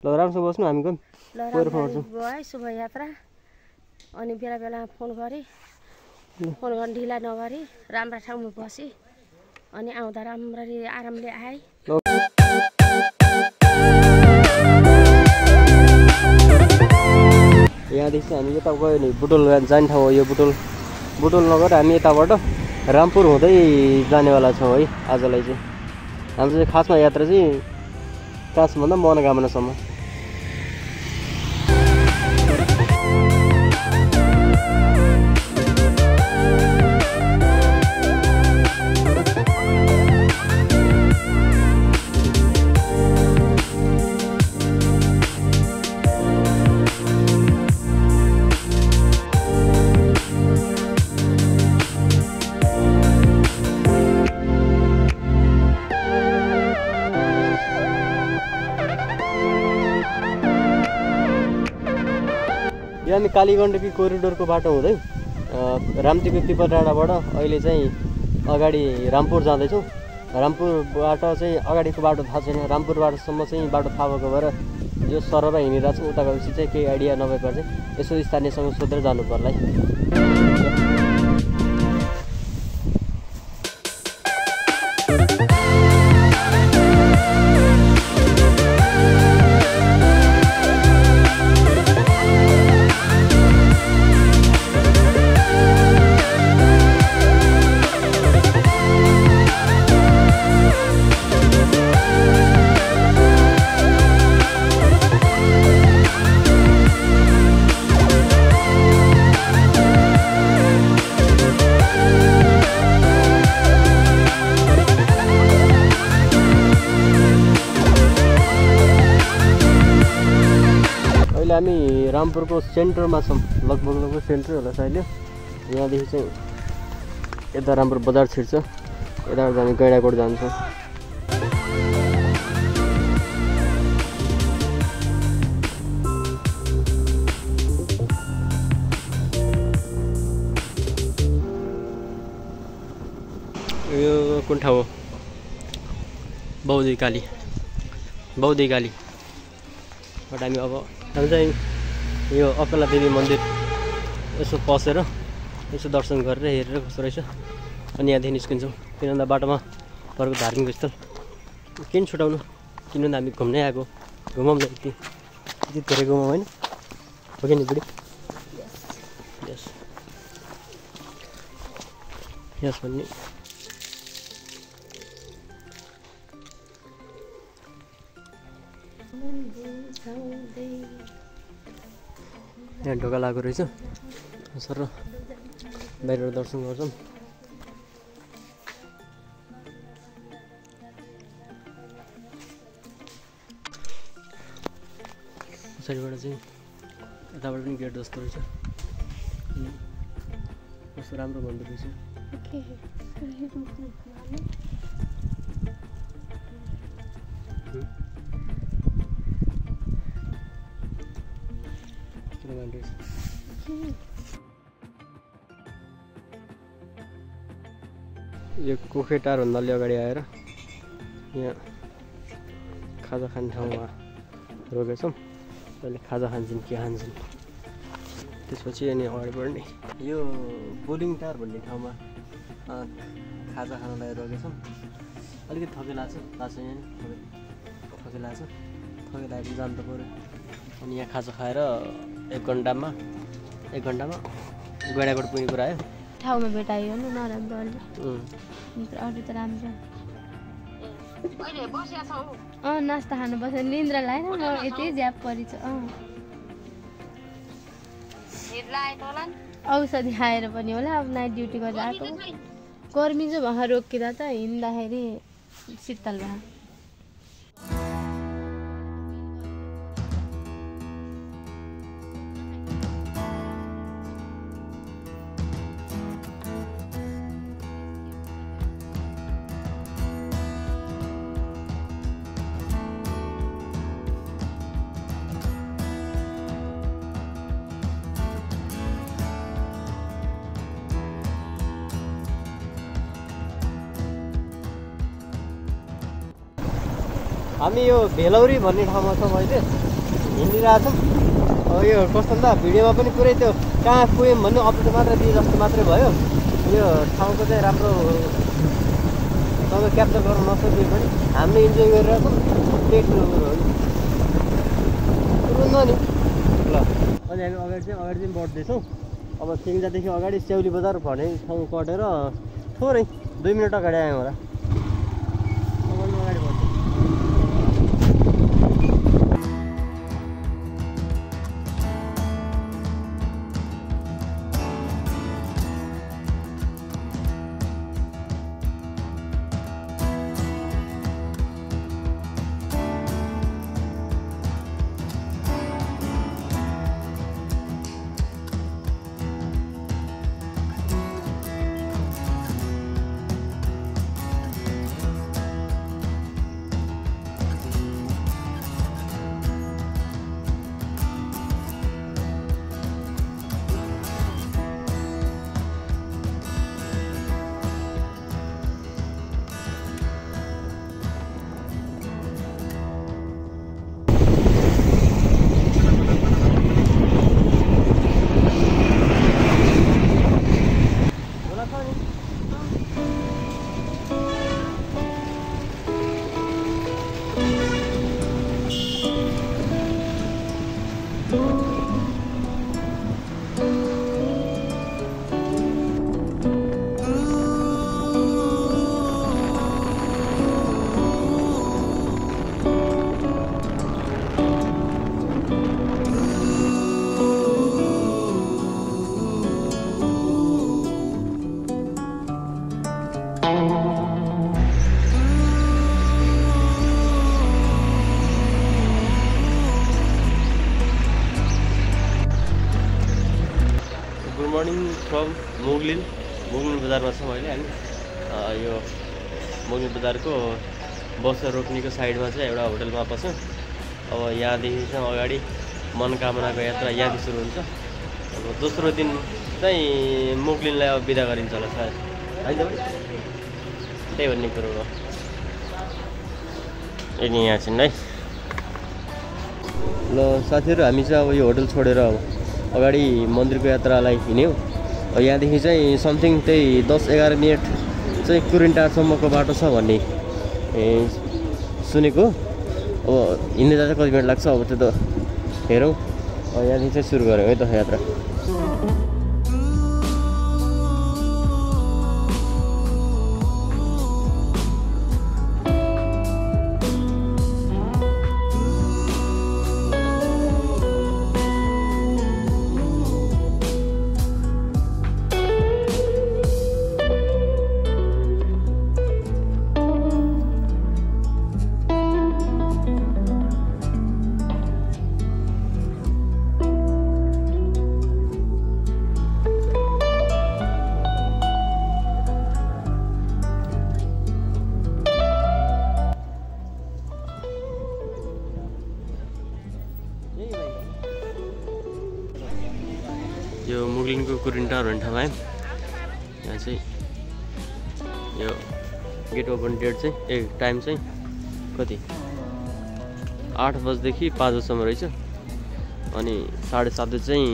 ल राम्रोसँग बस्नु हामी गयौँ ल है शुभयात्रा अनि बेला बेलामा फोन गरे फोन गर्न ढिला नगरी राम्रा ठाउँमा बसी अनि आउँदा राम्ररी आरामले आए यहाँदेखि हामी यता गयो नि बुटोल जाने ठाउँ हो यो बुटोल नगएर हामी यताबाट रामपुर हुँदै जानेवाला छौँ है आजलाई चाहिँ हाम्रो चाहिँ खासमा यात्रा चाहिँ कहाँसम्म भन्दा मनोकामनासम्म हामी कालीगण्डकी कोरिडोरको बाटो हुँदै रामटिको तिब्बत डाँडाबाट अहिले चाहिँ अगाडि रामपुर जाँदैछौँ रामपुरबाट चाहिँ अगाडिको बाटो थाहा छैन रामपुरबाटसम्म चाहिँ बाटो थाहा भएको भएर यो सरर हिँडिरहेको छौँ उता गएपछि चाहिँ केही आइडिया नभएको चाहिँ यसो स्थानीयसँग सोधेर जानु पर्ला है हामी रामपुरको सेन्टरमा छौँ लगभग सेन्टर होला सायद यहाँदेखि चाहिँ यता रामपुर बजार छिर्छ यताबाट हामी गैँडाकोट जान्छौँ यो कुन ठाउँ हो बौद्धै कालीबाट हामी अब हामी चाहिँ यो अकला देवी मन्दिर यसो पसेर यसो दर्शन गरेर हेरेर कस्तो रहेछ अनि यहाँदेखि निस्किन्छौँ किनभने बाटोमा पर्को धार्मिक स्थल किन छुटाउनु किनभने हामी घुम्नै आएको घुमाउँ न यति धेरै घुमाउँ होइन हो कि नि बुढी यस यस भन्ने यहाँ ढोका लागेको रहेछ सर बाहिर दर्शन गर्छौँ पछाडिबाट चाहिँ यताबाट पनि गेट जस्तो रहेछ कस्तो राम्रो भन्दो रहेछ यो कोखेटार भन्दा अलि अगाडि आएर यहाँ खाजा खाने ठाउँमा रोकेछौँ अहिले खाजा खान्छन् के खान्छन् त्यसपछि अनि अगाडि बढ्ने यो बोलिङटार भन्ने ठाउँमा खाजा खानलाई रोकेछौँ अलिकति थके लाग्छ यहाँ थके लाग्छ थके लागेपछि जानु त पऱ्यो अनि यहाँ खाजा खाएर एक घन्टामा गैँडाकोट पुग्ने कुरा आयो ठाउँमा भेटाइयो नि नराम्रो अलि अरू त राम्रो नास्ता खानु बस्यो निन्द्रा लाग्यो म यति ज्याप परिछ औषधि खाएर पनि होला अब नाइट ड्युटी गरेर आएको गर्मी चाहिँ भएर रोकिँदा त हिँड्दाखेरि शीतल भयो हामी यो भेलौरी भन्ने ठाउँमा छौँ अहिले हिँडिरहेछौँ। अब यो कस्तो नि त भिडियोमा पनि पुरै त्यो कहाँ पुग्यौँ भन्ने अपडेट मात्रै दिए जस्तो मात्रै भयो। यो ठाउँको चाहिँ राम्रो तपाईँ क्याप्चर गर्न नसके पनि हामीले इन्जोय गरिरहेछौँ। त्यही ठुलो कुरो हो नि ल। अनि हामी अगाडि चाहिँ बढ्दैछौँ। अब सिङ्जादेखि अगाडि स्याउली बजार भन्ने ठाउँ कटेर थोरै 2 मिनट अगाडि आयौँ होला। अब अगाडि बढ्छौँ। गुड मर्निङ फ्रम मुगलिन बजारमा छौँ अहिले हामी। यो मुगलिन बजारको बस रोक्नेको साइडमा चाहिँ एउटा होटलमा बस्छौँ। अब यहाँदेखि चाहिँ अगाडि मनोकामनाको यात्रा यहाँदेखि सुरु हुन्छ। अब दोस्रो दिन चाहिँ मुगलिनलाई अब बिदा गरिन्छ होला सायद, होइन त्यही भन्ने कुरो हो। यदि यहाँ चाहिँ है ल साथीहरू, हामी चाहिँ अब यो होटल छोडेर अगाडि मन्दिरको यात्रालाई हिँड्यौँ। यहाँदेखि चाहिँ समथिङ त्यही 10-11 मिनट चाहिँ कुरिन्टारसम्मको बाटो छ भन्ने सुनेको। अब हिँड्दै जाँदा कति मिनट लाग्छ अब त्यो त हेरौँ। यहाँदेखि चाहिँ सुरु गऱ्यौँ है त यात्रा। यो मुगलिनको कुरिन्टार भन्ने ठाउँमा आयौँ। यहाँ चाहिँ यो गेट ओपन डेट चाहिँ टाइम चाहिँ कति 8 बजेदेखि 5 बजीसम्म रहेछ। अनि 7:30 बजे चाहिँ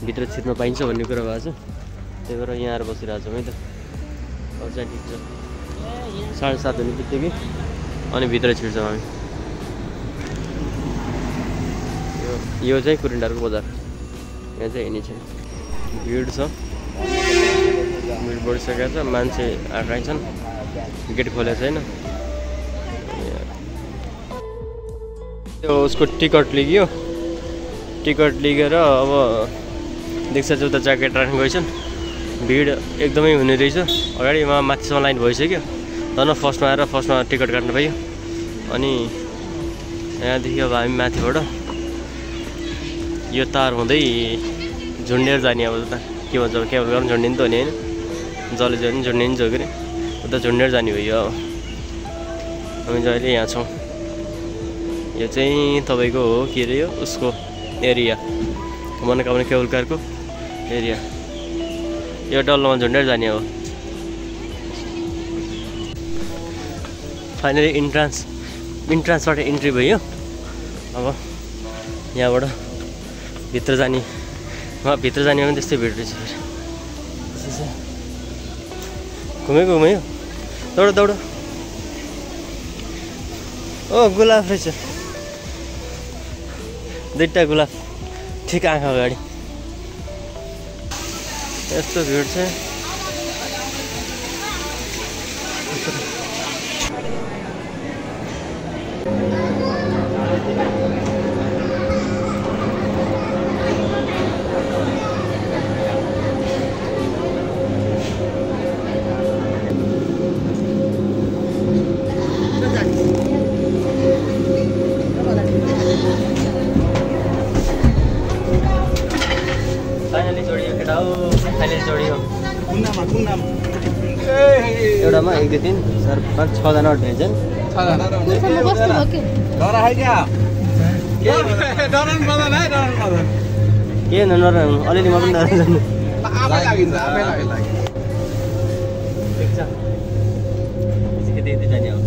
भित्र छिर्न पाइन्छ भन्ने कुरा भएको छ। त्यही भएर यहाँ आएर बसिरहेको छौँ है त। अब चाहिँ ठिक छ, 7:30 हुने बित्तिकै अनि भित्र छिर्छौँ हामी। यो चाहिँ कुरिन्टारको बजार। यहाँ चाहिँ हेर्ने छैन, भिड छ, भिड बढिसकेको छ, मान्छे आएकै छन्, गेट खोलेको छैन। त्यो उसको टिकट लिग्यो, टिकट लिगेर अब देख्छ चाहिँ उता ज्याकेट राख्न गएछन्। भिड एकदमै हुने रहेछ। अगाडि माथिसम्म लाइन भइसक्यो। तर फर्स्टमा आएर फर्स्टमा टिकट काट्नु पाइयो। अनि यहाँदेखि अब हामी माथिबाट यो तार हुँदै झुन्डेर जाने। अब उता के भन्छ केबल गर्न झुन्डे नि त हो नि, होइन जसले जाने झुन्डे नि झोकेर उता झुन्डेर जाने भयो। अब हामी चाहिँ अहिले यहाँ छौँ। यो चाहिँ तपाईँको हो के अरे यो उसको एरिया, मनोकामना केबल कारको एरिया। यो डल्लोमा झुन्डेर जाने हो। फाइनली इन्ट्रान्सबाट इन्ट्री भयो। अब यहाँबाट भित्र जाने भित्र जाने पनि त्यस्तै भिड रहेछ फेरि घुमेको घुम्यो दौड दौड ओ गुलाब रहेछ दुईटा गुलाब ठिक आँखा अगाडि यस्तो भिड छ एउटामा 1 2 3 4 5 6 जना अट्नेछन् के नराउनु अलिअलि म पनि नराउनु जाने हो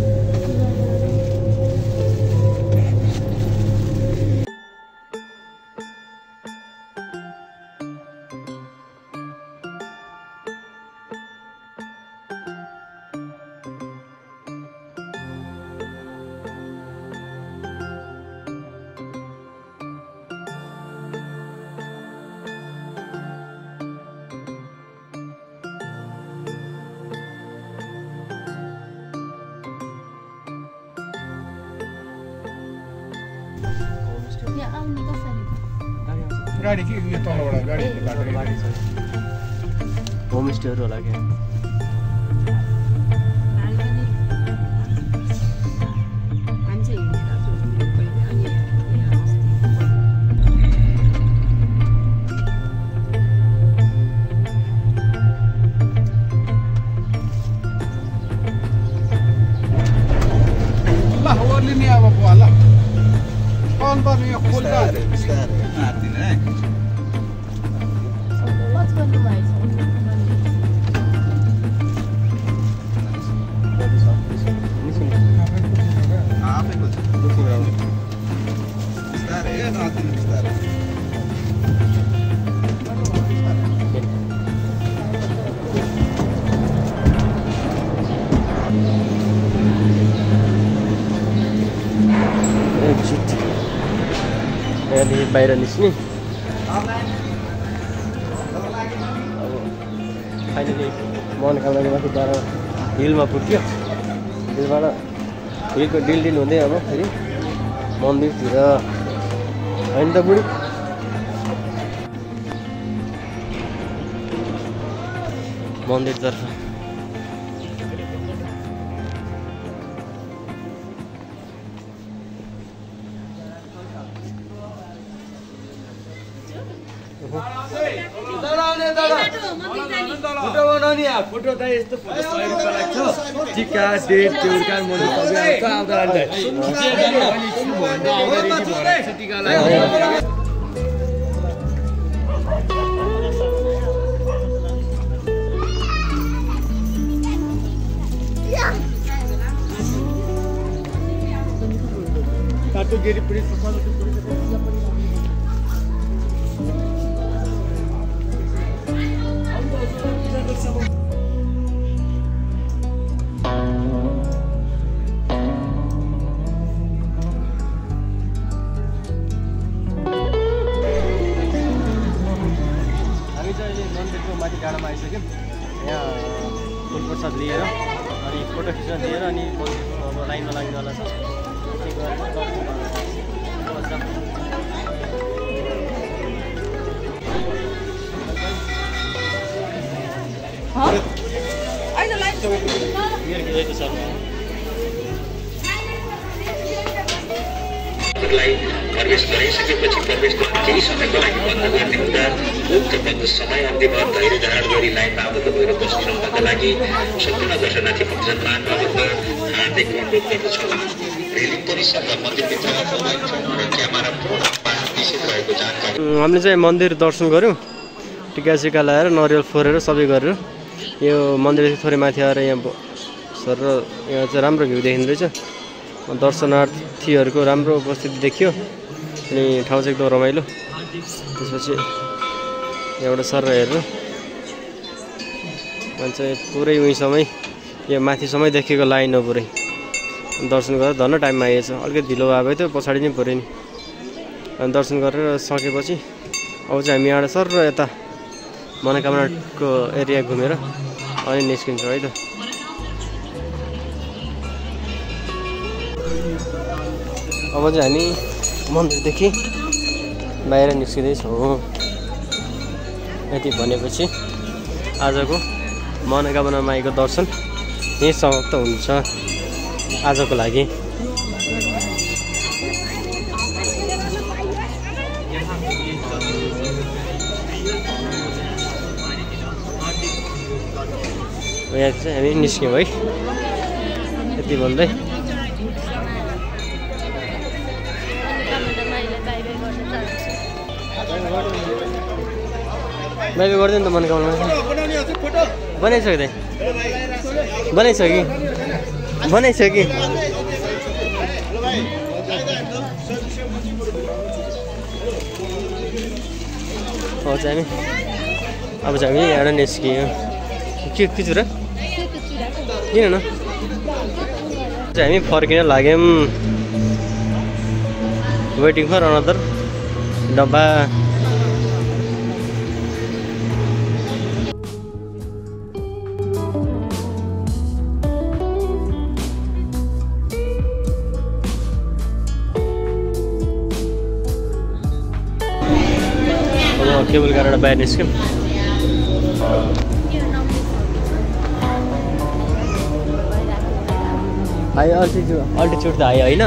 गाडी के यो तलबाट गाडी होमस्टेहरू होला क्या बाहिर निस्ने फाइनली मनोकामना माथि गएर हिलमा पुग्यो हिलबाट हिलको डिल हुँदै अब फेरि मन्दिरतिर होइन त बुढी मन्दिरतर्फ फोटो त यस्तो फोटो 100 रुपैयाँ लाग्छ टिका डेट टेउरका मन्दिर सबै आउँदा काटो गेरी पुरी माथि डाँडामा आइसक्यौँ यहाँ फुल प्रसाद लिएर अनि फोटो खिच्न दिएर अनि अब लाइनमा लाग्नेवाला छ प्रवेश गराइसकेपछि प्रवेशद्वार केही समयको लागि बन्द गर्ने हुँदा उक्त बन्द समयावधिमा धैर्य धारण गरी लाइनमा आबद्ध भएर बसिरहनुका लागि सम्पूर्ण दर्शनार्थी भक्तजन महानुभावहरूमा हार्दिक अनुरोध गर्दछौँ। रेलिङ परिसरका मन्दिरभित्र मोबाइल फोन र क्यामेरा निषेध रहेको जानकारी। हामीले चाहिँ मन्दिर दर्शन गऱ्यौँ टिका सिका लगाएर नरिवल फोरेर सबै गरेर यो मन्दिरदेखि थोरै माथि आएर यहाँ सर यहाँ चाहिँ राम्रो भ्यू देखिँदो रहेछ दर्शनार्थीहरूको राम्रो उपस्थिति देखियो अनि ठाउँ चाहिँ एकदम रमाइलो। त्यसपछि एउटा सर हेर्नु मान्छे पुरै उहीँसम्मै यो माथिसम्मै देखेको लाइन हो पुरै। दर्शन गरेर धन्न टाइममा आइएछ। अलिकति ढिलो भए थियो पछाडि नै पऱ्यो नि। अनि दर्शन गरेर सकेपछि अब चाहिँ हामी यहाँबाट सर र यता मनोकामनाको एरिया घुमेर अनि निस्किन्छौँ है त। अब चाहिँ हामी मन्दिरदेखि बाहिर निस्किँदैछौँ। यति भनेपछि आजको मनोकामना माईको दर्शन यहीँ समाप्त हुन्छ आजको लागि। यहाँ चाहिँ हामी निस्क्यौँ है यति भन्दै। बाई बाई गर्दैन त मनोकामना बनाइसक्यो बनाइसक्यो बनाइसक्यो। अब चाहिँ हामी यहाँ निस्कियौँ। के चुरा किन न हामी फर्किन लाग्यौँ। वेटिङ फर अनदर डब्बा। केबल कारबाट बाहिर निस्क्यौँ। हाई अल्टिच्युड त आयो होइन।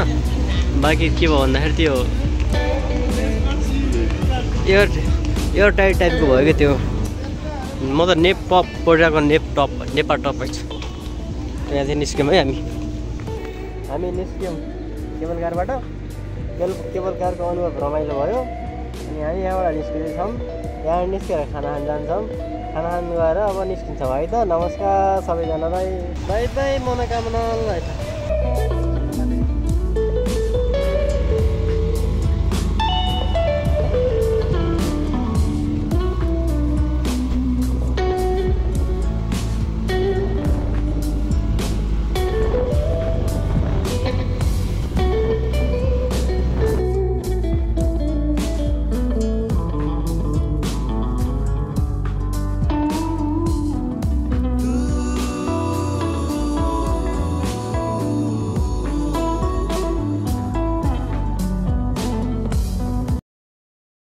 बाँकी के भयो भन्दाखेरि त्यो एयर टाइट टाइपको भयो क्या त्यो। म त नेपाल परिरहेको नेपाल टप रहेछ। यहाँ चाहिँ निस्क्यौँ है हामी निस्क्यौँ केबल कारबाट। केबल कारको अनुभव रमाइलो भयो। अनि हामी यहाँबाट निस्किँदैछौँ। यहाँ निस्केर खाना खान जान्छौँ। खाना खान गएर अब निस्किन्छौँ है त। नमस्कार सबैजनालाई। बाई बाई मनोकामना है त।